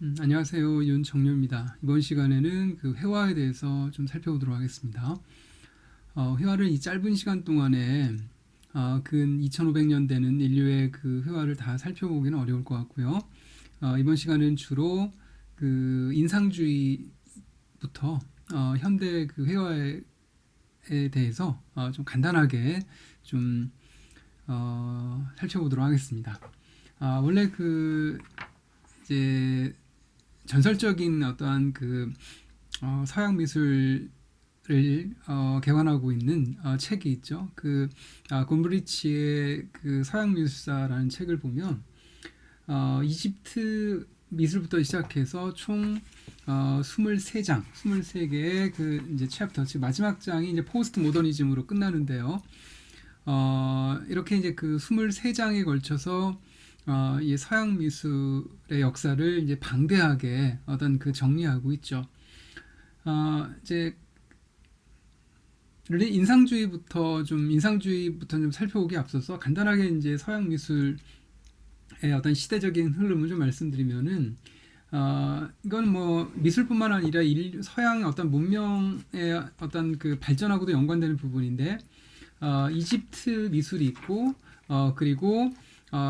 안녕하세요. 윤정료입니다. 이번 시간에는 그 회화에 대해서 좀 살펴보도록 하겠습니다. 회화를 이 짧은 시간 동안에 근 2500년 되는 인류의 그 회화를 다 살펴보기는 어려울 것 같고요. 이번 시간은 주로 그 인상주의부터 현대 그 회화에 대해서 좀 간단하게 좀 살펴보도록 하겠습니다. 원래 그 이제 전설적인 어떠한 그 서양 미술을 개관하고 있는 책이 있죠. 그 곰브리치의 그 서양 미술사라는 책을 보면 이집트 미술부터 시작해서 총 23장, 23개의 그 이제 챕터, 즉 마지막 장이 이제 포스트 모더니즘으로 끝나는데요. 이렇게 이제 그 23장에 걸쳐서 이 서양 미술의 역사를 이제 방대하게 어떤 그 정리하고 있죠. 이제 인상주의부터 좀 살펴보기 앞서서 간단하게 이제 서양 미술의 어떤 시대적인 흐름을 좀 말씀드리면은 이건 뭐 미술뿐만 아니라 서양 어떤 문명의 어떤 그 발전하고도 연관되는 부분인데 이집트 미술이 있고 그리고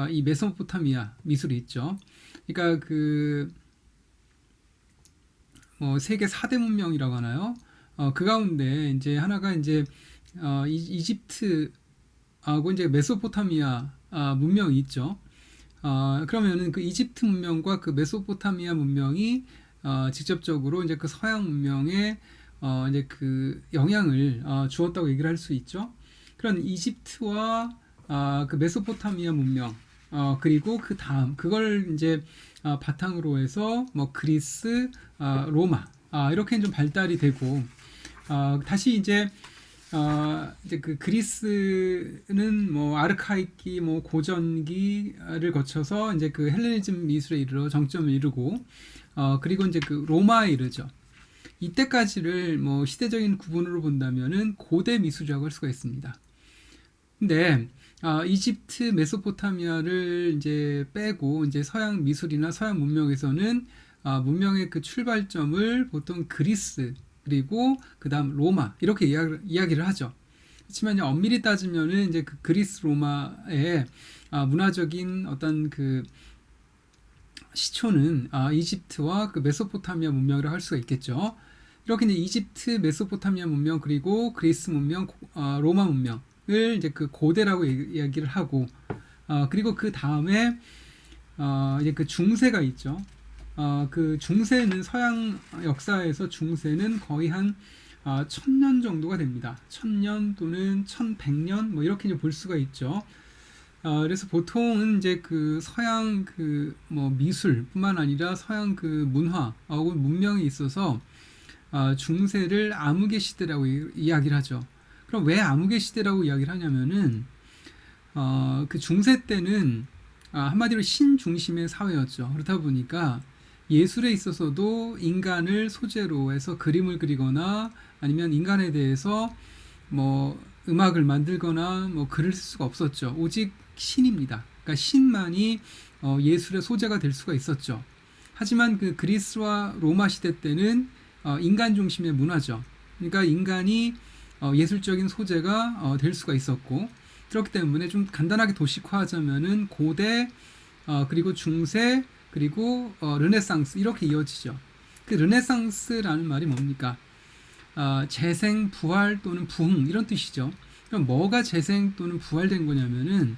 이 메소포타미아 미술이 있죠. 그러니까 그 뭐 세계 4대 문명이라고 하나요? 그 가운데 이제 하나가 이제 이집트하고 이제 메소포타미아 문명이 있죠. 그러면은 그 이집트 문명과 그 메소포타미아 문명이 직접적으로 이제 그 서양 문명에 이제 그 영향을 주었다고 얘기를 할 수 있죠. 그런 이집트와 그 메소포타미아 문명 그리고 그 다음 그걸 이제 바탕으로 해서 뭐 그리스, 로마 이렇게 좀 발달이 되고 다시 이제 그 그리스는 뭐 아르카이기, 뭐 고전기를 거쳐서 이제 그 헬레니즘 미술에 이르러 정점을 이루고 그리고 이제 그 로마에 이르죠. 이때까지를 뭐 시대적인 구분으로 본다면은 고대 미술이라고 할 수가 있습니다. 근데 이집트, 메소포타미아를 이제 빼고 이제 서양 미술이나 서양 문명에서는 문명의 그 출발점을 보통 그리스 그리고 그다음 로마 이렇게 이야기를 하죠. 그렇지만 이제 엄밀히 따지면은 이제 그 그리스 로마의 문화적인 어떤 그 시초는 이집트와 그 메소포타미아 문명이라고 할 수가 있겠죠. 이렇게 이제 이집트, 메소포타미아 문명 그리고 그리스 문명, 로마 문명을 이제 그 고대라고 이야기를 하고 그리고 그 다음에 이제 그 중세가 있죠. 그 중세는 서양 역사에서 중세는 거의 한 1000년 정도가 됩니다. 1000년 또는 1100년 뭐 이렇게 이제 볼 수가 있죠. 그래서 보통은 이제 그 서양 그 뭐 미술뿐만 아니라 서양 그 문화 혹은 문명에 있어서 중세를 암흑의 시대라고 이야기를 하죠. 그럼 왜 암흑의 시대라고 이야기를 하냐면은 그 중세 때는 한마디로 신 중심의 사회였죠. 그렇다 보니까 예술에 있어서도 인간을 소재로 해서 그림을 그리거나 아니면 인간에 대해서 뭐 음악을 만들거나 뭐 글을 쓸 수가 없었죠. 오직 신입니다. 그러니까 신만이 예술의 소재가 될 수가 있었죠. 하지만 그 그리스와 로마 시대 때는 인간 중심의 문화죠. 그러니까 인간이 예술적인 소재가 될 수가 있었고 그렇기 때문에 좀 간단하게 도식화하자면은 고대 그리고 중세 그리고 르네상스 이렇게 이어지죠. 그 르네상스라는 말이 뭡니까? 재생, 부활 또는 부흥 이런 뜻이죠. 그럼 뭐가 재생 또는 부활된 거냐면은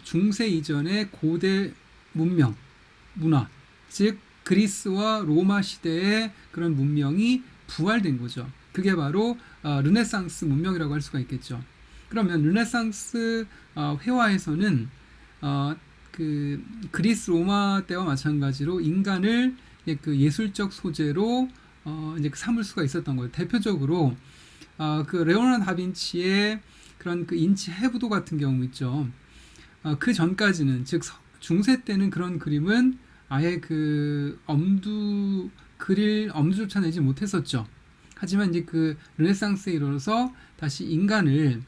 중세 이전의 고대 문명, 문화, 즉 그리스와 로마 시대의 그런 문명이 부활된 거죠. 그게 바로 르네상스 문명이라고 할 수가 있겠죠. 그러면 르네상스 회화에서는 그 그리스 로마 때와 마찬가지로 인간을 그 예술적 소재로 이제 삼을 수가 있었던 거예요. 대표적으로 그 레오나르도 다빈치의 그런 그 인치 해부도 같은 경우 있죠. 그 전까지는 즉 중세 때는 그런 그림은 아예 그 그릴 엄두조차 내지 못했었죠. 하지만 이제 그 르네상스에 이르러서 다시 인간을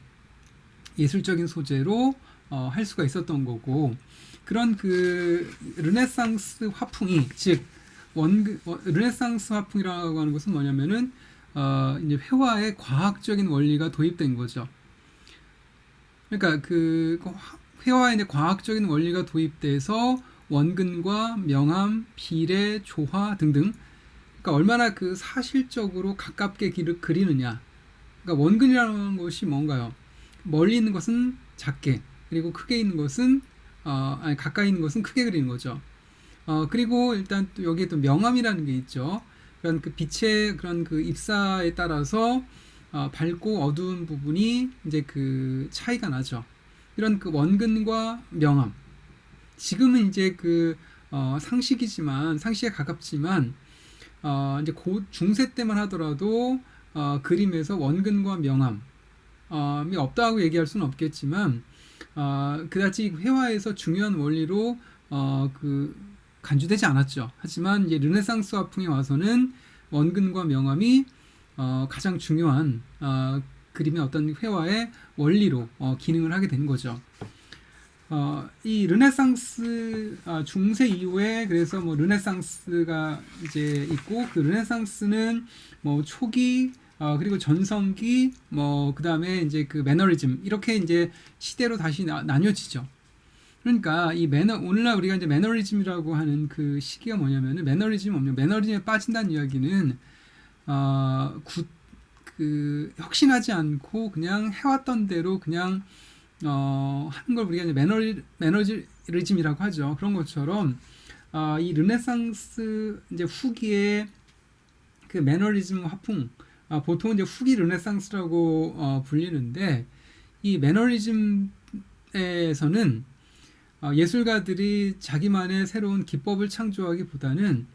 예술적인 소재로 할 수가 있었던 거고 그런 그 르네상스 화풍이 즉 르네상스 화풍이라고 하는 것은 뭐냐면은 이제 회화에 과학적인 원리가 도입된 거죠. 그러니까 그 회화에 이제 과학적인 원리가 도입돼서 원근과 명암, 비례, 조화 등등, 그러니까 얼마나 그 사실적으로 가깝게 그리느냐. 그러니까 원근이라는 것이 뭔가요? 멀리 있는 것은 작게, 그리고 크게 있는 것은 아니 가까이 있는 것은 크게 그리는 거죠. 그리고 일단 또 여기에 또 명암이라는 게 있죠. 그런 그 빛의 그런 그 입사에 따라서 밝고 어두운 부분이 이제 그 차이가 나죠. 이런 그 원근과 명암. 지금은 이제 그 상식이지만 상식에 가깝지만 이제 고 중세 때만 하더라도 그림에서 원근과 명암이 없다고 얘기할 수는 없겠지만 그다지 회화에서 중요한 원리로 그 간주되지 않았죠. 하지만 이제 르네상스 화풍에 와서는 원근과 명암이 가장 중요한 그림의 어떤 회화의 원리로 기능을 하게 된 거죠. 이 르네상스 중세 이후에 그래서 뭐 르네상스가 이제 있고 그 르네상스는 뭐 초기 그리고 전성기 뭐 그다음에 이제 그 매너리즘 이렇게 이제 시대로 다시 나뉘어지죠. 그러니까 이 오늘날 우리가 이제 매너리즘이라고 하는 그 시기가 뭐냐면은 매너리즘에 빠진다는 이야기는 그 혁신하지 않고 그냥 해왔던 대로 그냥 하는 걸 우리가 이제 매너리즘이라고 하죠. 그런 것처럼 이 르네상스 이제 후기에 그 매너리즘 화풍 보통 이제 후기 르네상스라고 불리는데 이 매너리즘에서는 예술가들이 자기만의 새로운 기법을 창조하기보다는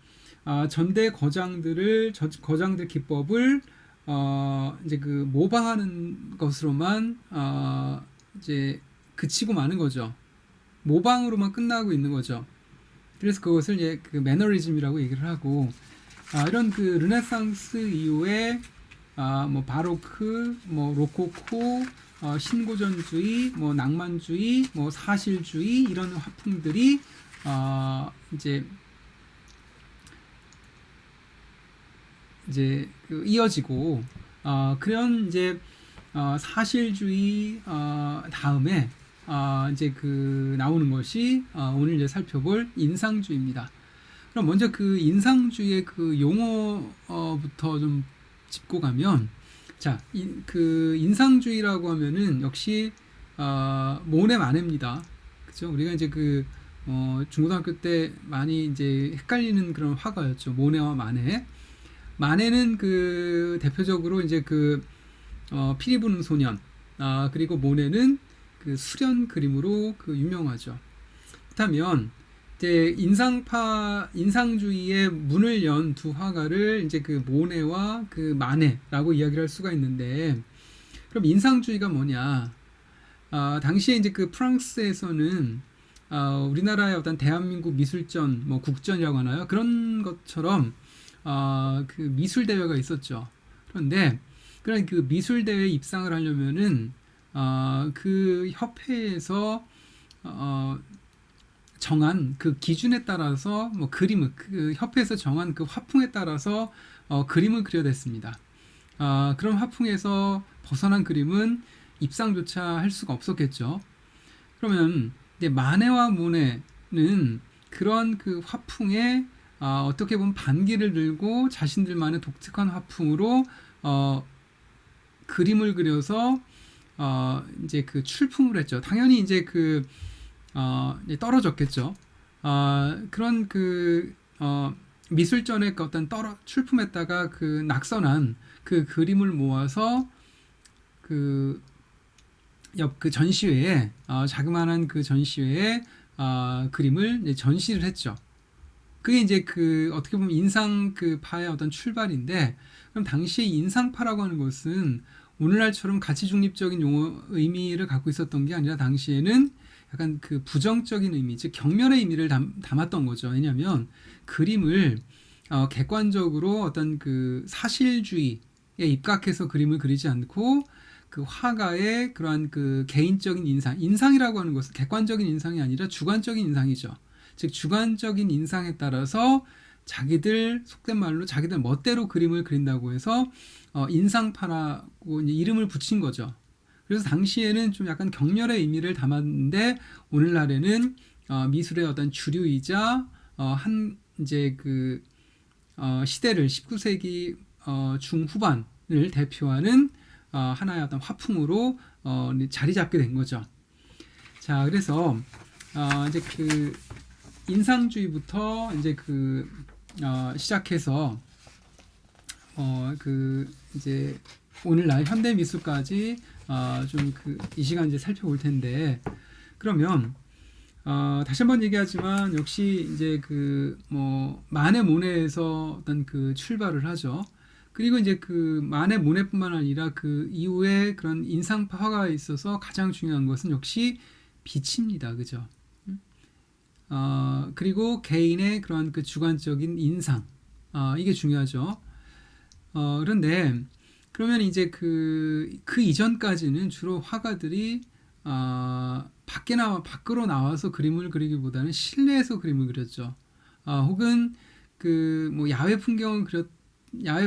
전대 거장들 기법을 이제 그 모방하는 것으로만 이제 그치고 마는 거죠. 모방으로만 끝나고 있는 거죠. 그래서 그것을 이제 그 매너리즘이라고 얘기를 하고 이런 그 르네상스 이후에 뭐 바로크, 뭐 로코코, 신고전주의, 뭐 낭만주의, 뭐 사실주의 이런 화풍들이 이제 그 이어지고 그런 이제 사실주의 다음에 이제 그 나오는 것이 오늘 이제 살펴볼 인상주의입니다. 그럼 먼저 그 인상주의의 그 용어부터 좀 짚고 가면 자, 그 인상주의라고 하면은 역시 모네 마네입니다. 그죠? 우리가 이제 그 중고등학교 때 많이 이제 헷갈리는 그런 화가였죠. 모네와 마네. 마네는 그 대표적으로 이제 그 피리 부는 소년, 그리고 모네는 그 수련 그림으로 그 유명하죠. 그렇다면 이제 인상주의의 문을 연 두 화가를 이제 그 모네와 그 마네라고 이야기를 할 수가 있는데, 그럼 인상주의가 뭐냐? 당시에 이제 그 프랑스에서는 우리나라의 어떤 대한민국 미술전, 뭐 국전이라고 하나요? 그런 것처럼 그 미술 대회가 있었죠. 그런데 그런 그 미술 대회 입상을 하려면은 그 협회에서 정한 그 기준에 따라서 뭐 그림을 그 협회에서 정한 그 화풍에 따라서 그림을 그려냈습니다. 그런 화풍에서 벗어난 그림은 입상조차 할 수가 없었겠죠. 그러면 이제 마네와 모네는 그런 그 화풍에 어떻게 보면 반기를 들고 자신들만의 독특한 화풍으로 그림을 그려서 이제 그 출품을 했죠. 당연히 이제 그 이제 떨어졌겠죠. 그런 그 미술전의 그 어떤 출품했다가 그 낙선한 그 그림을 모아서 그 그 전시회에 자그마한 그 전시회에 그림을 이제 전시를 했죠. 그게 이제 그 어떻게 보면 인상 그 파의 어떤 출발인데, 그럼 당시에 인상파라고 하는 것은 오늘날처럼 가치 중립적인 용어 의미를 갖고 있었던 게 아니라 당시에는 약간 그 부정적인 의미, 즉 경멸의 의미를 담았던 거죠. 왜냐하면 그림을 객관적으로 어떤 그 사실주의에 입각해서 그림을 그리지 않고 그 화가의 그러한 그 개인적인 인상이라고 하는 것은 객관적인 인상이 아니라 주관적인 인상이죠. 즉 주관적인 인상에 따라서 자기들 속된 말로 자기들 멋대로 그림을 그린다고 해서 인상파라고 이름을 붙인 거죠. 그래서 당시에는 좀 약간 격렬의 의미를 담았는데 오늘날에는 미술의 어떤 주류이자 한 이제 그 시대를 19세기 중후반을 대표하는 하나의 어떤 화풍으로 자리 잡게 된 거죠. 자, 그래서 이제 그 인상주의부터 이제 그 시작해서 그 이제 오늘날 현대 미술까지 좀 그 이 시간 이제 살펴볼 텐데, 그러면 다시 한번 얘기하지만 역시 이제 그 뭐 마네 모네에서 어떤 그 출발을 하죠. 그리고 이제 그 마네 모네뿐만 아니라 그 이후에 그런 인상파 화가에 있어서 가장 중요한 것은 역시 빛입니다. 그죠? 그리고 개인의 그런 그 주관적인 인상, 이게 중요하죠. 그런데 그러면 이제 그 이전까지는 주로 화가들이 밖으로 나와서 그림을 그리기보다는 실내에서 그림을 그렸죠. 혹은 그 뭐 야외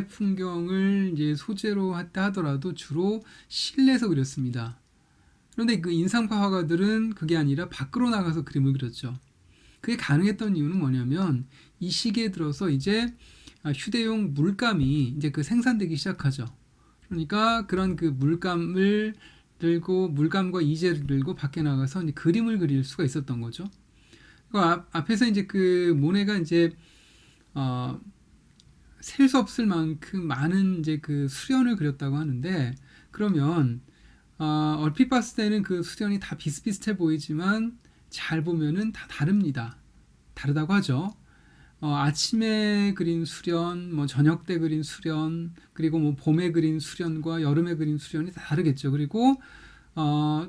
풍경을 이제 소재로 했다 하더라도 주로 실내에서 그렸습니다. 그런데 그 인상파 화가들은 그게 아니라 밖으로 나가서 그림을 그렸죠. 그게 가능했던 이유는 뭐냐면 이 시기에 들어서 이제 휴대용 물감이 이제 그 생산되기 시작하죠. 그러니까 그런 그 물감을 들고 물감과 이젤을 들고 밖에 나가서 이제 그림을 그릴 수가 있었던 거죠. 그 앞에서 이제 그 모네가 이제 셀 수 없을 만큼 많은 이제 그 수련을 그렸다고 하는데, 그러면 얼핏 봤을 때는 그 수련이 다 비슷비슷해 보이지만 잘 보면은 다 다릅니다. 다르다고 하죠. 아침에 그린 수련, 뭐 저녁 때 그린 수련, 그리고 뭐 봄에 그린 수련과 여름에 그린 수련이 다 다르겠죠. 그리고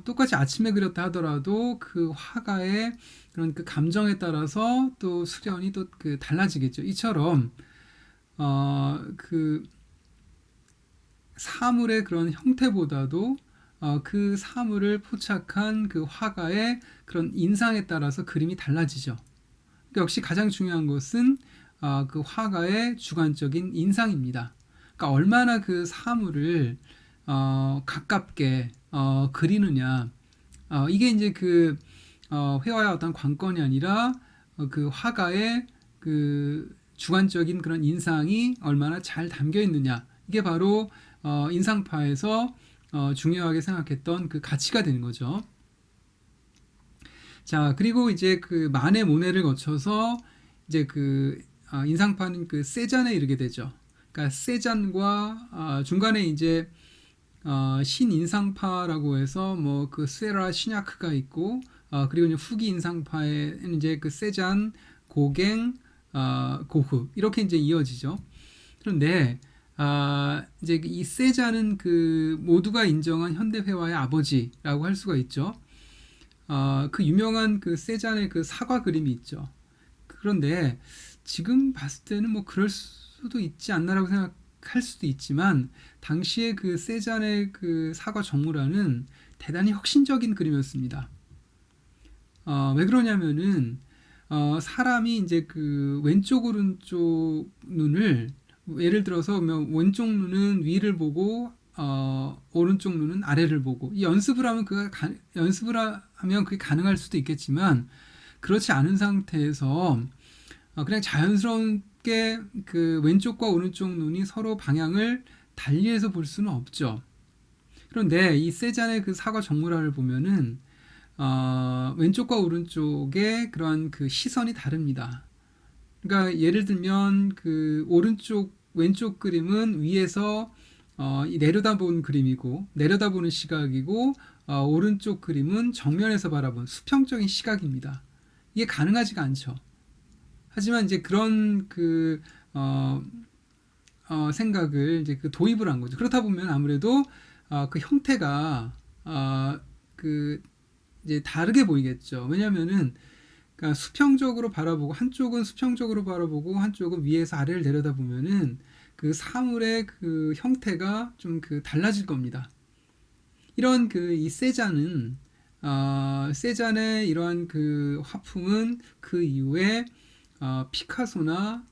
똑같이 아침에 그렸다 하더라도 그 화가의 그런 그 감정에 따라서 또 수련이 또 그 달라지겠죠. 이처럼 그 사물의 그런 형태보다도 그 사물을 포착한 그 화가의 그런 인상에 따라서 그림이 달라지죠. 역시 가장 중요한 것은 그 화가의 주관적인 인상입니다. 그러니까 얼마나 그 사물을 가깝게 그리느냐, 이게 이제 그 회화의 어떤 관건이 아니라 그 화가의 그 주관적인 그런 인상이 얼마나 잘 담겨 있느냐, 이게 바로 인상파에서 중요하게 생각했던 그 가치가 되는 거죠. 자, 그리고 이제 그 마네 모네를 거쳐서 이제 그 인상파는 그 세잔에 이르게 되죠. 그러니까 세잔과 중간에 이제 신인상파라고 해서 뭐 그 세라 시냐크가 있고, 그리고 이제 후기 인상파에는 이제 그 세잔, 고갱, 고흐, 이렇게 이제 이어지죠. 그런데 이제 이 세잔은 그 모두가 인정한 현대 회화의 아버지라고 할 수가 있죠. 그 유명한 그 세잔의 그 사과 그림이 있죠. 그런데 지금 봤을 때는 뭐 그럴 수도 있지 않나라고 생각할 수도 있지만, 당시에 그 세잔의 그 사과 정물화는 대단히 혁신적인 그림이었습니다. 왜 그러냐면은 사람이 이제 그 왼쪽 오른쪽 눈을, 예를 들어서 왼쪽 눈은 위를 보고 오른쪽 눈은 아래를 보고, 이 연습을 하면 그게 가능할 수도 있겠지만, 그렇지 않은 상태에서 그냥 자연스럽게 그 왼쪽과 오른쪽 눈이 서로 방향을 달리해서 볼 수는 없죠. 그런데 이 세잔의 그 사과 정물화를 보면은 왼쪽과 오른쪽의 그런 그 시선이 다릅니다. 그러니까 예를 들면 그 왼쪽 그림은 위에서 내려다본 그림이고, 내려다보는 시각이고, 오른쪽 그림은 정면에서 바라본 수평적인 시각입니다. 이게 가능하지가 않죠. 하지만 이제 그런 그 생각을 이제 그 도입을 한 거죠. 그렇다 보면 아무래도 그 형태가 그 이제 다르게 보이겠죠. 왜냐면은 그러니까 수평적으로 바라보고, 한쪽은 수평적으로 바라보고 한쪽은 위에서 아래를 내려다보면은 그 사물의 그 형태가 좀 그 달라질 겁니다. 이런 그 이 세잔은 세잔의 이러한 그 화풍은 그 이후에 피카소나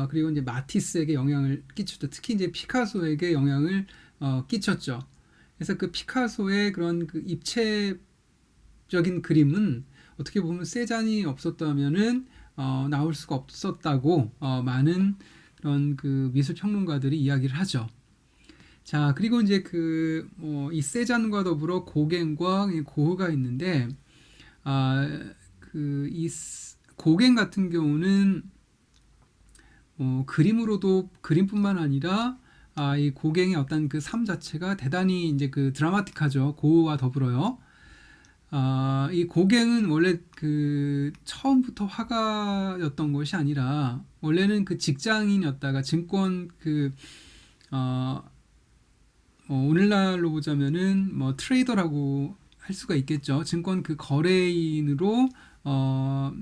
그리고 이제 마티스에게 영향을 끼쳤죠. 특히 이제 피카소에게 영향을 끼쳤죠. 그래서 그 피카소의 그런 그 입체적인 그림은 어떻게 보면 세잔이 없었다면은 나올 수가 없었다고 많은 그런 그 미술 평론가들이 이야기를 하죠. 자, 그리고 이제 이 세잔과 더불어 고갱과 고흐가 있는데, 이 고갱 같은 경우는 그림으로도 그림뿐만 아니라 이 고갱의 어떤 그 삶 자체가 대단히 이제 그 드라마틱하죠. 고흐와 더불어요. 이 고갱은 원래 그 처음부터 화가였던 것이 아니라 원래는 그 직장인이었다가 증권 오늘날로 보자면은 뭐 트레이더라고 할 수가 있겠죠. 증권 그 거래인으로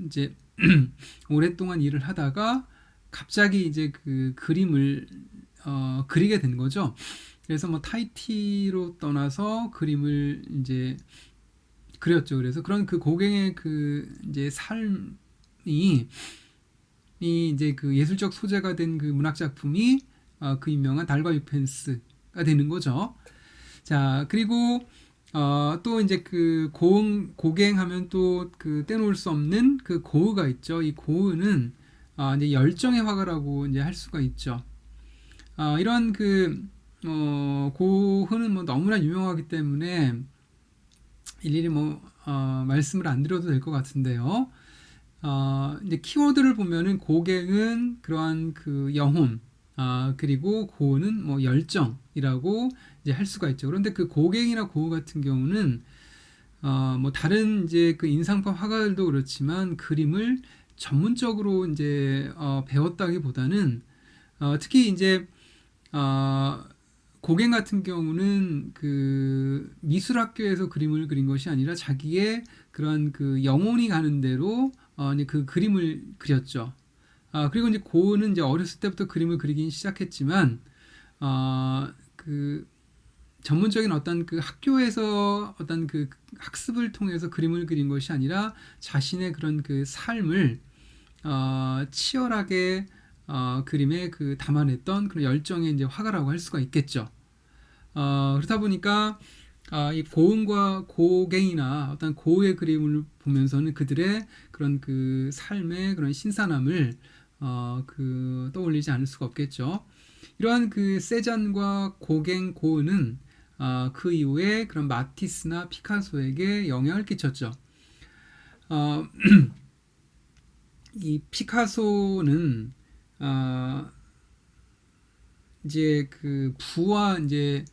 이제 오랫동안 일을 하다가 갑자기 이제 그 그림을 그리게 된 거죠. 그래서 뭐 타이티로 떠나서 그림을 이제 그렸죠. 그래서 그런 그 고갱의 그 이제 삶이 이제 그 예술적 소재가 된 그 문학 작품이 그 유명한 달과 유펜스가 되는 거죠. 자, 그리고 또 이제 그 고갱하면 또 그 떼놓을 수 없는 그 고흐가 있죠. 이 고흐는 이제 열정의 화가라고 이제 할 수가 있죠. 이런 고흐는 뭐 너무나 유명하기 때문에 일일이 말씀을 안 드려도 될 것 같은데요. 이제 키워드를 보면은 고갱은 그러한 그 영혼, 그리고 고흐는 뭐 열정이라고 이제 할 수가 있죠. 그런데 그 고갱이나 고흐 같은 경우는 뭐 다른 이제 그 인상파 화가들도 그렇지만 그림을 전문적으로 이제 배웠다기보다는 특히 이제 고갱 같은 경우는 그 미술학교에서 그림을 그린 것이 아니라 자기의 그런 그 영혼이 가는 대로 이제 그 그림을 그렸죠. 그리고 이제 고흐는 이제 어렸을 때부터 그림을 그리긴 시작했지만 그 전문적인 어떤 그 학교에서 어떤 그 학습을 통해서 그림을 그린 것이 아니라 자신의 그런 그 삶을 치열하게 그림에 그 담아냈던 그런 열정의 이제 화가라고 할 수가 있겠죠. 그렇다 보니까 이 고흥과 고갱이나 어떤 고흐의 그림을 보면서는 그들의 그런 그 삶의 그런 신선함을 떠올리지 않을 수가 없겠죠. 이러한 그 세잔과 고갱, 고흐는 그 이후에 그런 마티스나 피카소에게 영향을 끼쳤죠. 이 피카소는 이제 그 부와 이제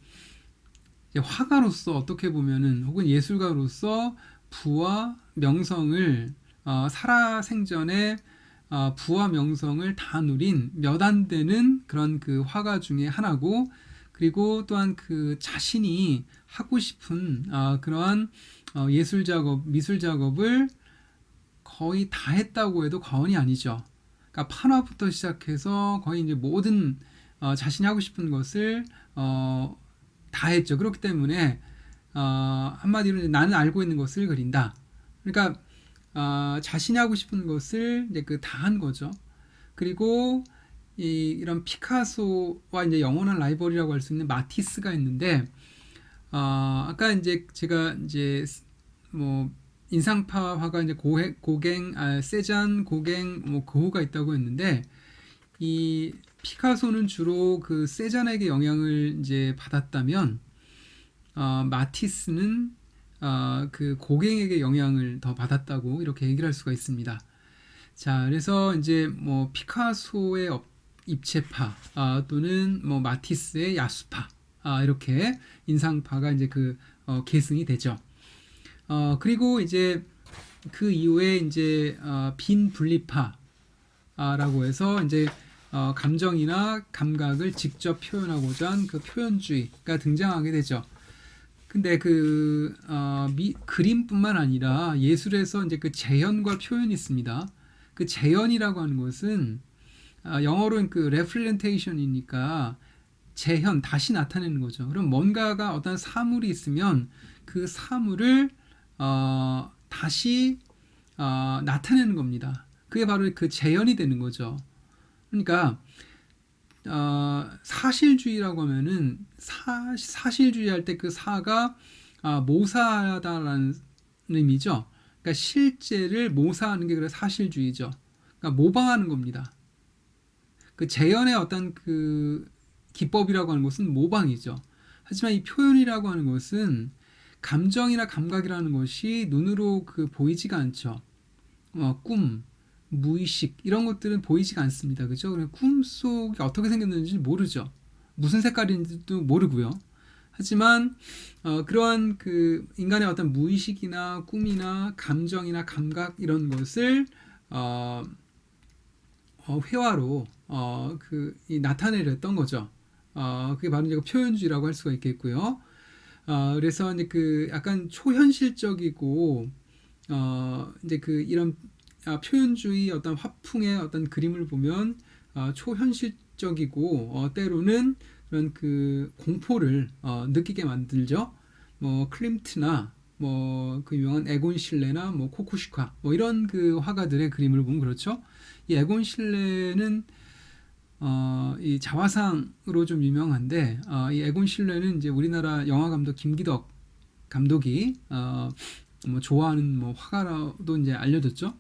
화가로서 어떻게 보면은 혹은 예술가로서 부와 명성을 살아생전에 부와 명성을 다 누린 몇 안 되는 그런 그 화가 중에 하나고, 그리고 또한 그 자신이 하고 싶은 그러한 예술 작업, 미술 작업을 거의 다 했다고 해도 과언이 아니죠. 그러니까 판화부터 시작해서 거의 이제 모든 자신이 하고 싶은 것을 다 했죠. 그렇기 때문에 한마디로 나는 알고 있는 것을 그린다. 그러니까 자신이 하고 싶은 것을 이제 그 다 한 거죠. 그리고 이런 피카소와 이제 영원한 라이벌이라고 할 수 있는 마티스가 있는데, 아까 이제 제가 이제 뭐 인상파 화가 이제 고갱, 세잔, 고갱, 뭐 고흐가 있다고 했는데, 이 피카소는 주로 그 세잔에게 영향을 이제 받았다면, 마티스는 그 고갱에게 영향을 더 받았다고 이렇게 얘기를 할 수가 있습니다. 자, 그래서 이제 뭐 피카소의 입체파 또는 뭐 마티스의 야수파 이렇게 인상파가 이제 계승이 되죠. 그리고 이제 그 이후에 이제 빈 분리파라고 해서 이제 감정이나 감각을 직접 표현하고자 한 그 표현주의가 등장하게 되죠. 근데 그림뿐만 아니라 예술에서 이제 그 재현과 표현이 있습니다. 그 재현이라고 하는 것은 영어로는 그 representation이니까 재현, 다시 나타내는 거죠. 그럼 뭔가가 어떤 사물이 있으면 그 사물을 다시 나타내는 겁니다. 그게 바로 그 재현이 되는 거죠. 그러니까 사실주의라고 하면은 사실주의 할 때 그 사가 모사하다라는 의미죠. 그러니까 실제를 모사하는 게 그래서 사실주의죠. 그러니까 모방하는 겁니다. 그 재현의 어떤 그 기법이라고 하는 것은 모방이죠. 하지만 이 표현이라고 하는 것은 감정이나 감각이라는 것이 눈으로 그 보이지가 않죠. 꿈, 무의식 이런 것들은 보이지가 않습니다. 그죠? 꿈속이 어떻게 생겼는지 모르죠. 무슨 색깔인지도 모르고요. 하지만 그러한 그 인간의 어떤 무의식이나 꿈이나 감정이나 감각 이런 것을 회화로 나타내렸던 거죠. 그게 바로 이제 표현주의라고 할 수가 있겠고요. 그래서 이제 그 약간 초현실적이고 이제 그 이런 표현주의 어떤 화풍의 어떤 그림을 보면 초현실적이고 때로는 그런 그 공포를 느끼게 만들죠. 뭐 클림트나 뭐 그 유명한 에곤 실레나 뭐 코쿠시카 뭐 이런 그 화가들의 그림을 보면 그렇죠. 이 에곤 실레는 이 자화상으로 좀 유명한데 이 에곤 실레는 이제 우리나라 영화 감독 김기덕 감독이 뭐 좋아하는 뭐 화가라도 이제 알려졌죠.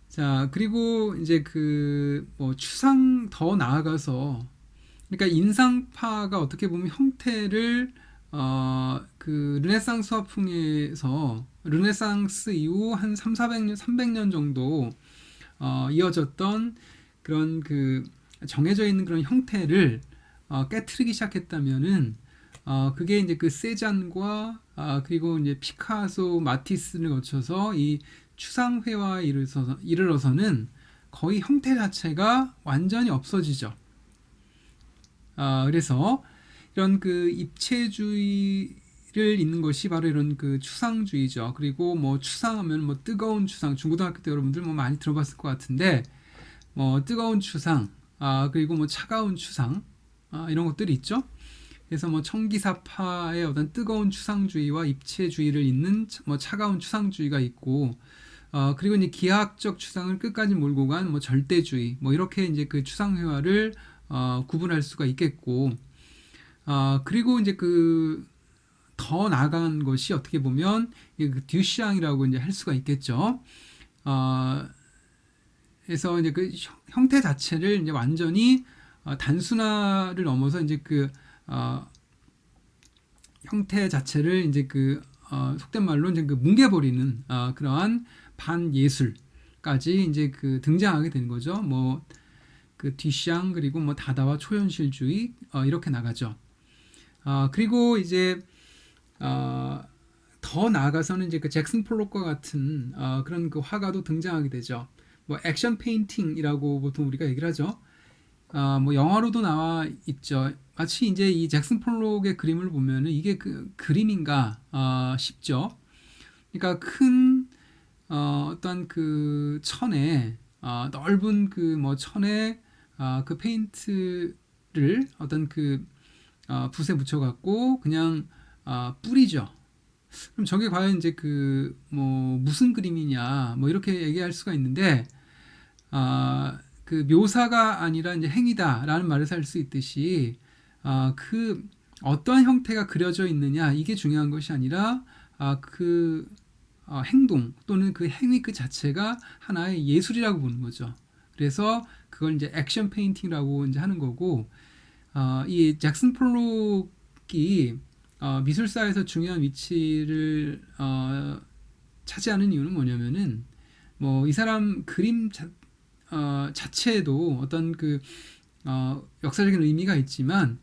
자, 그리고 이제 그 뭐 추상 더 나아가서 그러니까 인상파가 어떻게 보면 형태를 그 르네상스 화풍에서 르네상스 이후 한 300년 정도 이어졌던 그런 그 정해져 있는 그런 형태를 깨트리기 시작했다면은 그게 이제 그 세잔과 그리고 이제 피카소, 마티스를 거쳐서 이 추상회화에 이르러서는 거의 형태 자체가 완전히 없어지죠. 그래서 이런 그 입체주의를 잇는 것이 바로 이런 그 추상주의죠. 그리고 뭐 추상하면 뭐 뜨거운 추상, 중고등학교 때 여러분들 뭐 많이 들어봤을 것 같은데 뭐 뜨거운 추상, 그리고 뭐 차가운 추상, 이런 것들이 있죠. 그래서 뭐 청기사파의 어떤 뜨거운 추상주의와 입체주의를 잇는 뭐 차가운 추상주의가 있고, 그리고 이제 기하학적 추상을 끝까지 몰고 간 뭐 절대주의, 뭐 이렇게 이제 그 추상회화를 구분할 수가 있겠고, 그리고 이제 그 더 나아간 것이 어떻게 보면 그 듀샹이라고 이제 할 수가 있겠죠. 그래서 이제 그 형태 자체를 이제 완전히 단순화를 넘어서 이제 그 형태 자체를 이제 그 속된 말로 이제 그 뭉개버리는 그러한 반예술까지 이제 그 등장하게 되는 거죠. 뭐 그 듀샹 그리고 뭐 다다와 초현실주의 이렇게 나가죠. 그리고 이제 더 나아가서는 이제 그 잭슨 폴록과 같은 그런 그 화가도 등장하게 되죠. 뭐 액션 페인팅이라고 보통 우리가 얘기를 하죠. 뭐 영화로도 나와 있죠. 마치 이제 이 잭슨 폴록의 그림을 보면은 이게 그 그림인가 싶죠. 그러니까 큰 어떤 그 천에 넓은 그 뭐 천에 그 페인트를 어떤 그 붓에 묻혀갖고 그냥 뿌리죠. 그럼 저게 과연 이제 그 뭐 무슨 그림이냐 뭐 이렇게 얘기할 수가 있는데 그 묘사가 아니라 이제 행위다라는 말을 할 수 있듯이 그 어떠한 형태가 그려져 있느냐 이게 중요한 것이 아니라 그 행동 또는 그 행위 그 자체가 하나의 예술이라고 보는 거죠. 그래서 그걸 이제 액션 페인팅이라고 이제 하는 거고 이 잭슨 폴록이 미술사에서 중요한 위치를 차지하는 이유는 뭐냐면은 뭐 이 사람 그림 자체에도 어떤 그 역사적인 의미가 있지만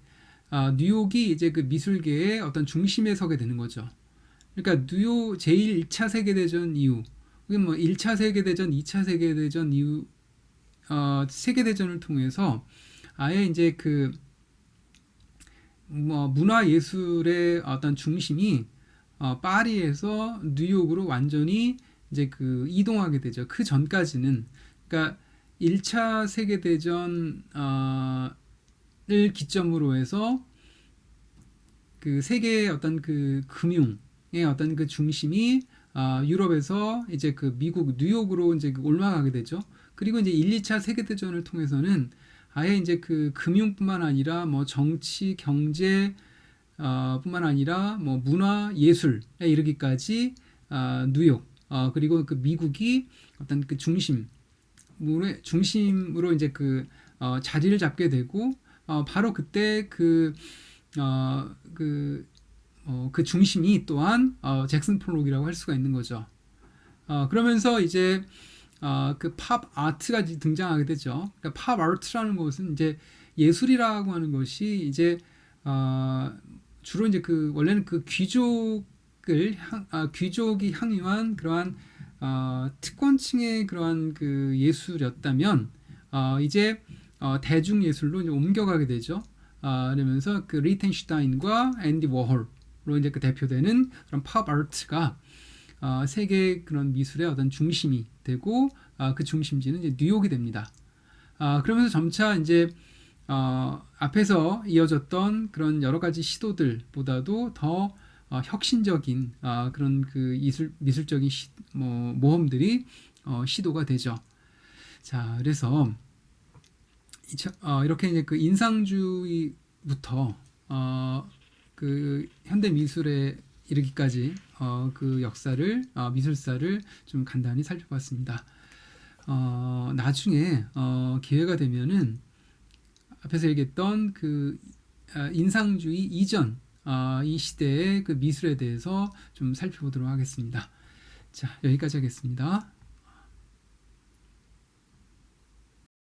뉴욕이 이제 그 미술계의 어떤 중심에 서게 되는 거죠. 그러니까 뉴욕 제1차 세계대전 이후 뭐 1차 세계대전, 2차 세계대전 이후 세계대전을 통해서 아예 이제 그 뭐 문화 예술의 어떤 중심이 파리에서 뉴욕으로 완전히 이제 그 이동하게 되죠. 그 전까지는 그러니까 1차 세계대전 기점으로 해서 그 세계의 어떤 그 금융의 어떤 그 중심이 유럽에서 이제 그 미국 뉴욕으로 이제 그 올라가게 되죠. 그리고 이제 1, 2차 세계대전을 통해서는 아예 이제 그 금융뿐만 아니라 뭐 정치, 경제 뿐만 아니라 뭐 문화, 예술에 이르기까지 뉴욕 그리고 그 미국이 어떤 그 중심으로 이제 그 자리를 잡게 되고 바로 그때 그 중심이 또한 잭슨 폴록이라고 할 수가 있는 거죠. 그러면서 이제 그 팝 아트가 등장하게 되죠. 그러니까 팝 아트라는 것은 이제 예술이라고 하는 것이 이제 주로 이제 그 원래는 그 귀족이 향유한 그러한 특권층의 그러한 그 예술이었다면 이제 대중 예술로 이제 옮겨가게 되죠. 그러면서 그 리텐슈타인과 앤디 워홀로 이제 그 대표되는 그런 팝 아트가 세계 그런 미술의 어떤 중심이 되고 그 중심지는 이제 뉴욕이 됩니다. 그러면서 점차 이제 앞에서 이어졌던 그런 여러 가지 시도들보다도 더 혁신적인 그런 그 미술적인 모험들이 시도가 되죠. 자, 그래서 이렇게 이제 그 인상주의부터 그 현대 미술에 이르기까지 그 역사를 미술사를 좀 간단히 살펴봤습니다. 나중에 기회가 되면은 앞에서 얘기했던 그 인상주의 이전 이 시대의 그 미술에 대해서 좀 살펴보도록 하겠습니다. 자, 여기까지 하겠습니다.